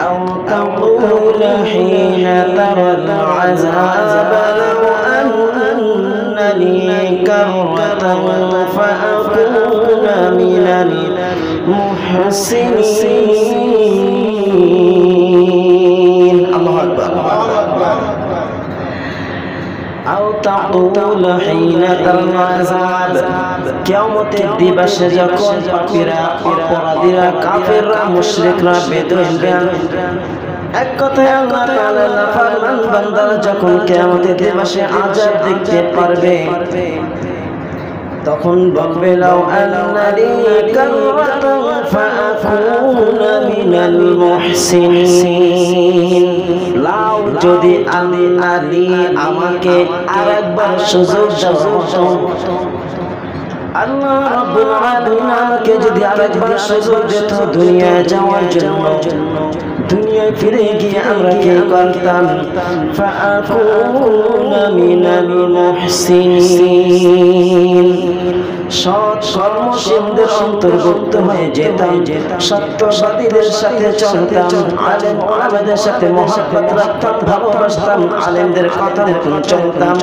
أو تقول حين ترى العذاب لو أن لي كرة فأكون من المحسنين. الله أكبر. أو تقول حين ترى العذاب কিয়ামতের দিবসে যখন পাপীরা অপরাধীরা কাফেররা মুশরিকরা বেদুইনরা এক কথায় আল্লাহ তাআলা নাফরমান বান্দারা যখন কিয়ামতের দিবসে আযাব দেখতে পারবে তখন বলবে লাউ আন্নালি কাররাতান ফাআকুনা মিনাল মুহসিনিন। লাউ যদি আল্লাহ আমাকে আরেকবার সুযোগ দাও, আল্লাহ রাব্বুল আলামিন আমাকে যদি আরেকবার সুযোগ দিত দুনিয়ায় যাওয়ার জন্য, দুনিয়ায় ফিরে গিয়ে আমরা কি করতাম? ফাআকুনা মিনাল মুহসিনিন, সৎ কর্মশীলদের অন্তর্ভুক্ত হয়ে যেতাম, সত্যবাদীদের সাথে চলতাম, আলেম ওলামাদের সাথে মহব্বত রাখতাম, ভালোবাসতাম, আলেমদের কথা মতো চলতাম।